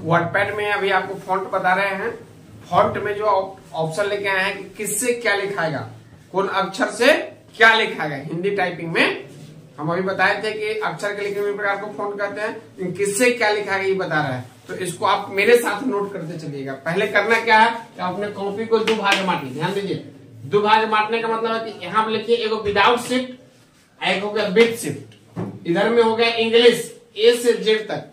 WordPad में अभी आपको फॉन्ट बता रहे हैं। फॉन्ट में जो ऑप्शन लेके आए हैं कि किससे क्या लिखाएगा, कौन अक्षर से क्या लिखाएगा। हिंदी टाइपिंग में हम अभी बताए थे कि अक्षर के लिखे हुए प्रकार को फॉन्ट कहते हैं, किससे क्या लिखाएगा ये बता रहा है। तो इसको आप मेरे साथ नोट करते चलिएगा। पहले करना क्या है कि अपने कॉपी को 2 भाग में बांटिए। ध्यान दीजिए, 2 भाग में बांटने का मतलब है कि यहाँ पे लिखिए एगो विदाउट शिफ्ट, एक हो गया विद शिफ्ट। इधर में हो गया इंग्लिश ए से जेड तक,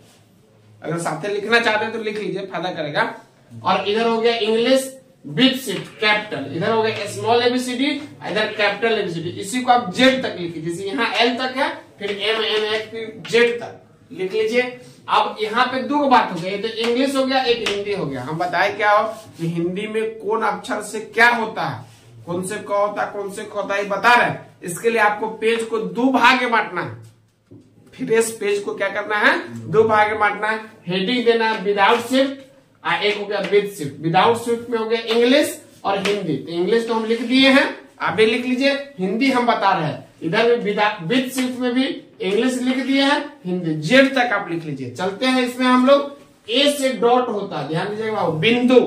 अगर साथ में लिखना चाहते हैं तो लिख लीजिए, फायदा करेगा। और इधर हो गया इंग्लिश विद शिफ्ट कैपिटल, इधर हो गया स्मॉल एबीसीडी, इधर कैपिटल एबीसीडी। इसी को आप जेड तक लिखिए, जैसे यहाँ एल तक है, फिर एम एन एच फिर जेड तक लिख लीजिए। अब यहाँ पे 2 बात हो गई, तो इंग्लिश हो गया, एक हिंदी हो गया। हम बताए क्या हो कि हिंदी में कौन अक्षर से क्या होता है, कौन से क होता है, कौन से ख होता है, ये बता रहे हैं। इसके लिए आपको पेज को 2 भाग में बांटना है। फिर इस पेज को क्या करना है, 2 भाग में बांटना है। हेडिंग देना है विदाउट शिफ्ट, एक हो गया विद शिफ्ट। विदाउट शिफ्ट में हो गया इंग्लिश और हिंदी। तो इंग्लिश तो हम लिख दिए हैं, आप भी लिख लीजिए। हिंदी हम बता रहे हैं, इधर में विद शिफ्ट में भी इंग्लिश लिख दिए हैं, हिंदी जेड तक आप लिख लीजिए। चलते हैं इसमें हम लोग ए से डॉट होता है, ध्यान दीजिएगा, बिंदु।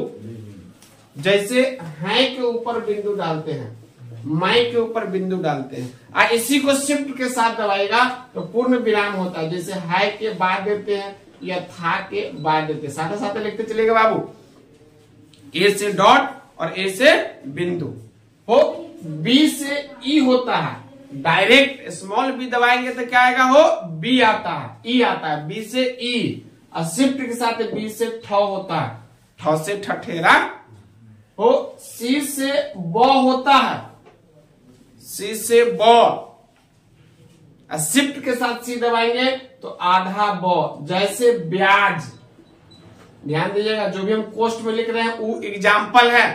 जैसे है के ऊपर बिंदु डालते हैं, माई के ऊपर बिंदु डालते हैं, इसी को शिफ्ट के साथ दबाएगा तो पूर्ण विराम होता है। जैसे है के बाद देते हैं या था के बाद देते हैं, साथ साथ लिखते चलेगा बाबू। ए से डॉट और ए से बिंदु हो। बी से ई होता है, डायरेक्ट स्मॉल बी दबाएंगे तो क्या आएगा हो, बी आता है, ई आता है। बी से ई और शिफ्ट के साथ बी से ठ होता है, ठ से ठठेरा हो। सी से ब होता है, सी से ब, शिफ्ट के साथ सी दबाएंगे तो आधा ब। जैसे ब्याज, ध्यान दीजिएगा, जो भी हम कोष्ट में लिख रहे हैं वो एग्जाम्पल है।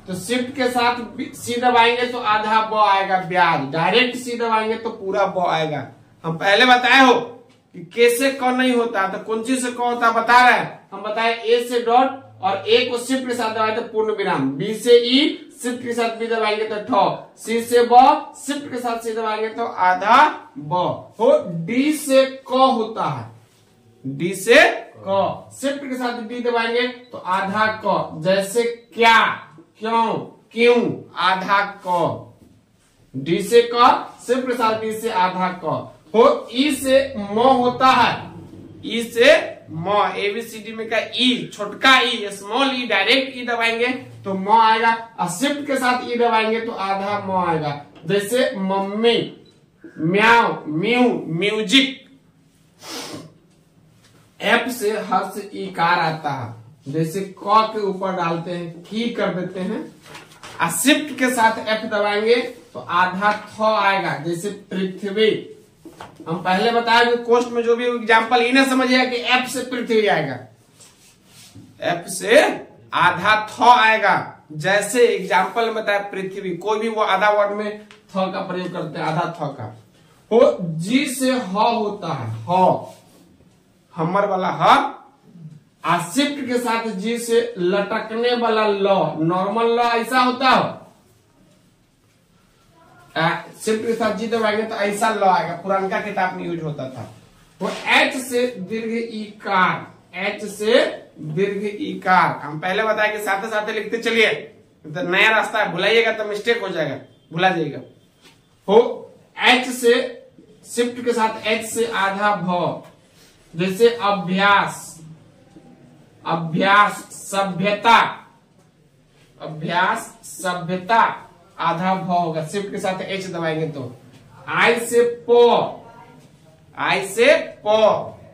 तो शिफ्ट के साथ सी दबाएंगे तो आधा ब आएगा ब्याज, डायरेक्ट सी दबाएंगे तो पूरा ब आएगा। हम पहले बताए हो कि कैसे क नहीं होता, तो कौन चीज से क होता बता रहे हैं। हम बताए ए से डॉट और ए को शिफ्ट के साथ दबाए तो पूर्ण विराम। बी से ई शिफ्ट के साथ बी दबाएंगे तो ठ। सी से ब शिफ्ट के साथ सी दबाएंगे तो आधा ब हो। डी से क होता है, डी से क, शिफ्ट के साथ डी दबाएंगे तो आधा क। जैसे क्या, क्यों, क्यों, आधा क। डी से क, शिफ्ट के साथ डी से आधा क हो। ई से म होता है, ई से म, एबीसीडी में का ई, छोटका ई, स्मॉल ई, डायरेक्ट ई दबाएंगे तो म आएगा, और शिफ्ट के साथ ई दबाएंगे तो आधा म आएगा। जैसे मम्मी, म्याऊ, म्यू, म्यूजिक। एफ से हर्ष ईकार आता है, जैसे क के ऊपर डालते हैं, की कर देते हैं, और शिफ्ट के साथ एफ दबाएंगे तो आधा थ आएगा। जैसे पृथ्वी, हम पहले बताया कि कोष्ट में जो भी एग्जाम्पल इन्हें समझिएगा कि एफ से पृथ्वी आएगा, एफ से आधा थ आएगा। जैसे एग्जाम्पल में बताया पृथ्वी, कोई भी वो आधा वर्ड में थ का प्रयोग करते हैं, आधा थ का हो। जी से ह होता है, ह, हमर वाला ह, और शिफ्ट के साथ जी से लटकने वाला ल, नॉर्मल ल ऐसा होता है, शिफ्ट के साथ जी दबाएंगे तो ऐसा ल आएगा, पुरानका किताब में यूज होता था। वो एच से दीर्घ ईकार, एच से दीर्घ ईकार। हम पहले बताया कि साथ साथ लिखते चलिए, तो नया रास्ता है, भुलाइएगा तो मिस्टेक हो जाएगा, भुला जाएगा। हो एच से शिफ्ट के साथ एच से आधा भ। जैसे अभ्यास, अभ्यास, सभ्यता, अभ्यास, सभ्यता, आधा भ होगा, शिफ्ट के साथ एच दबाएंगे तो। आई से प, आई से प,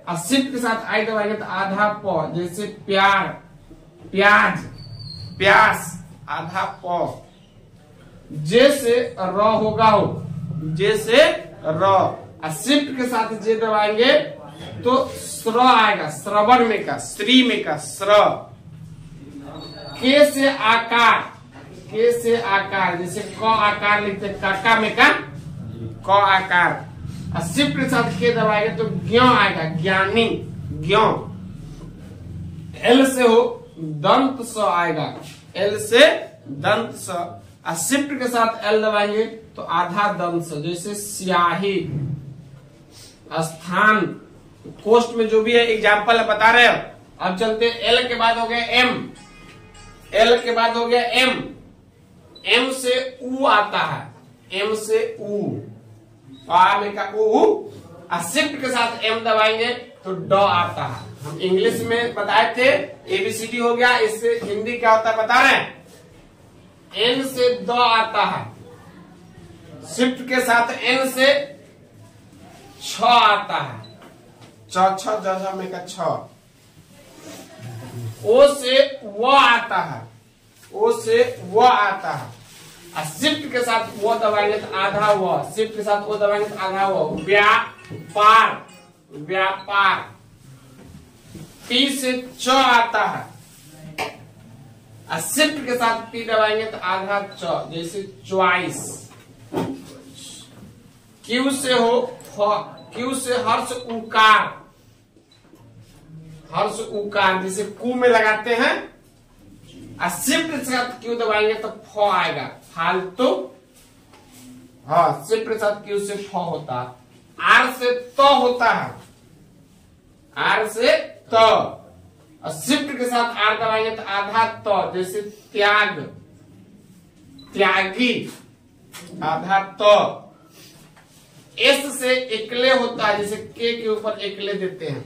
और शिफ्ट के साथ आई दबाएंगे तो आधा प। जैसे प्यार, प्याज, प्यास, आधा प। जे से र होगा हो, जे से र, और शिफ्ट के साथ जे दबाएंगे तो स्र आएगा, श्रवण में का, श्री में का, स्र। के से आकार, के से आकार, जैसे क आकार लिखते, काका में का क आकार, और शिफ्ट के साथ के दबाएंगे तो ज्ञ आएगा, ज्ञानी, ज्ञ। एल से हो दंत स आएगा, एल से दंत स, और शिफ्ट के साथ एल दबाएंगे तो आधा दंत स। जैसे स्याही, स्थान, कोष्ट में जो भी है एग्जाम्पल बता रहे हो, अब चलते एल के बाद हो गया एम, एल के बाद हो गया एम, एम से ऊ आता है, एम से ऊ, में का ऊ, शिफ्ट के साथ एम दबाएंगे तो ड आता है। हम इंग्लिश में बताए थे एबीसीडी हो गया, इससे हिंदी क्या होता है बता रहे हैं, एन से द आता है, शिफ्ट के साथ एन से छ आता है, छ में का छ, ओ से व आता है, ओ से व आता है, शिफ्ट के साथ वो दबाएंगे तो आधा व, शिफ्ट के साथ वो दबाएंगे तो आधा व, व्यापार, व्यापार। पी से च आता है, शिफ्ट के साथ पी दबाएंगे तो आधा च, जैसे च्वाइस। क्यू से हो, क्यू से हर्ष उकार, हर्ष उकार, जैसे कू में लगाते हैं, शिफ्ट के साथ क्यू दबाएंगे तो फ आएगा, फालतू। हाँ, शिफ्ट के साथ क्यू से फ होता है। आर से त होता है, आर से त, और शिफ्ट के साथ आर दबाएंगे तो आधा त, जैसे त्याग, त्यागी, आधा त। एस से एकले होता है, जैसे के ऊपर एकले देते हैं,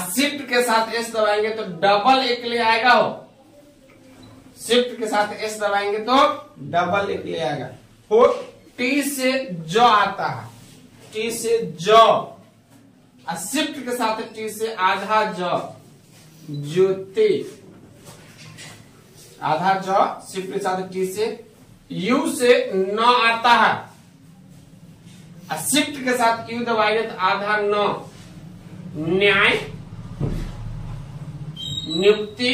शिफ्ट के साथ एस दबाएंगे तो डबल एकले आएगा हो, शिफ्ट के साथ एस दबाएंगे तो डबल एकले आएगा हो। टी से ज आता है, टी से ज, शिफ्ट के साथ टी से आधा ज, ज्योति, आधा ज, शिफ्ट के साथ टी से। यू से न आता है, शिफ्ट के साथ यू दबाएंगे तो आधा न, न्याय, नियुक्ति,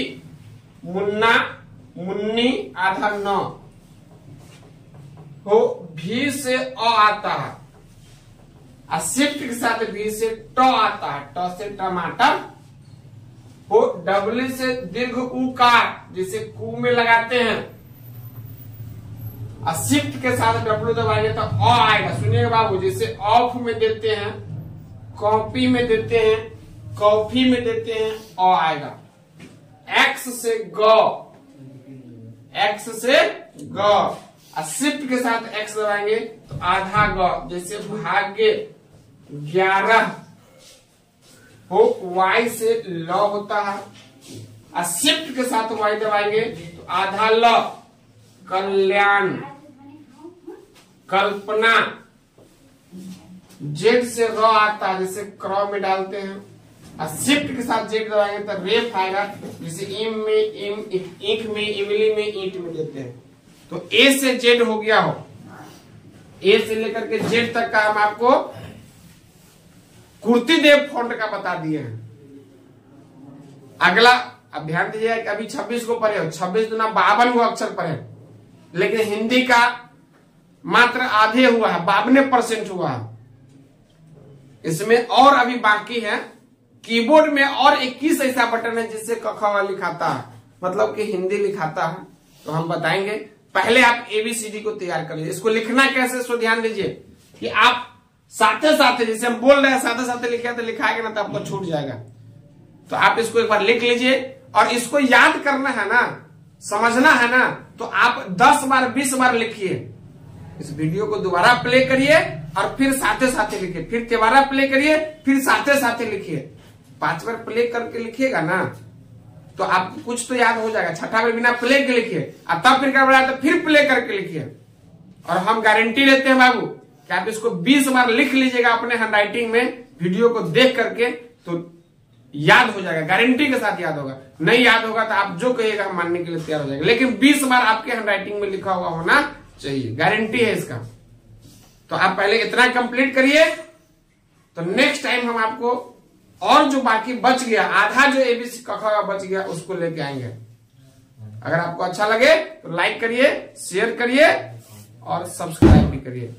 मुन्ना, मुन्नी, आधा न हो। भी से अ आता है, शिफ्ट के साथ भी से ट आता है, ट से टमाटर हो। डब्ल्यू से दीर्घ उकार, जिसे कू में लगाते हैं, शिफ्ट के साथ डब्ल्यू दबाएंगे तो अ आएगा। सुनिएगा बाबू, जैसे ऑफ में देते हैं, कॉपी में देते हैं, कॉफी में देते हैं, अ आएगा। एक्स से ग, एक्स से ग, शिफ्ट के साथ एक्स दबाएंगे तो आधा ग, जैसे भाग्य, 11 हो। वाई से ल होता है, शिफ्ट के साथ वाई दबाएंगे तो आधा ल, कल्याण, कल्पना। जेड से र आता है, जैसे क्रॉ में डालते हैं, शिफ्ट के साथ जेड दबाएंगे तो रेफ आएगा, जैसे इम में इम, ईख में इमली में ईंट में देते हैं। तो ए से जेड हो गया हो, ए से लेकर के जेड तक का हम आपको कुर्तीदेव फॉन्ट का बता दिए हैं। अगला अब ध्यान दीजिए, अभी 26 को पढ़े हो, 26 दुना 52 को अक्षर पढ़े, लेकिन हिंदी का मात्र आधे हुआ है, 52% हुआ है। इसमें और अभी बाकी है। कीबोर्ड में और 21 ऐसा बटन है जिससे क ख ग लिखाता है, मतलब कि हिंदी लिखाता है, तो हम बताएंगे। पहले आप एबीसीडी को तैयार कर लीजिए। इसको लिखना कैसे, सो ध्यान दीजिए कि आप साथे साथे, जैसे हम बोल रहे हैं साथे साथे लिखे तो लिखाएगा ना तो आपको छूट जाएगा। तो आप इसको एक बार लिख लीजिए, और इसको याद करना है ना, समझना है ना, तो आप 10 बार 20 बार लिखिए। इस वीडियो को दोबारा प्ले करिए और फिर साथे साथे लिखिए, फिर दोबारा प्ले करिए, फिर साथे साथे लिखिए। 5 बार प्ले करके लिखिएगा ना तो आपको कुछ तो याद हो जाएगा। छठा बार बिना प्ले के लिखिए, और तब फिर गड़बड़ा तो फिर प्ले करके लिखिए। और हम गारंटी लेते हैं बाबू कि आप इसको 20 बार लिख लीजिएगा अपने हैंडराइटिंग में, वीडियो को देख करके, तो याद हो जाएगा, गारंटी के साथ याद होगा। नहीं याद होगा तो आप जो कहिएगा हम मानने के लिए तैयार हो जाएगा, लेकिन 20 बार आपके हैंडराइटिंग में लिखा हुआ होना चाहिए, गारंटी है इसका। तो आप पहले इतना कंप्लीट करिए, तो नेक्स्ट टाइम हम आपको और जो बाकी बच गया, आधा जो एबीसी क ख ग बच गया, उसको लेके आएंगे। अगर आपको अच्छा लगे तो लाइक करिए, शेयर करिए और सब्सक्राइब भी करिए।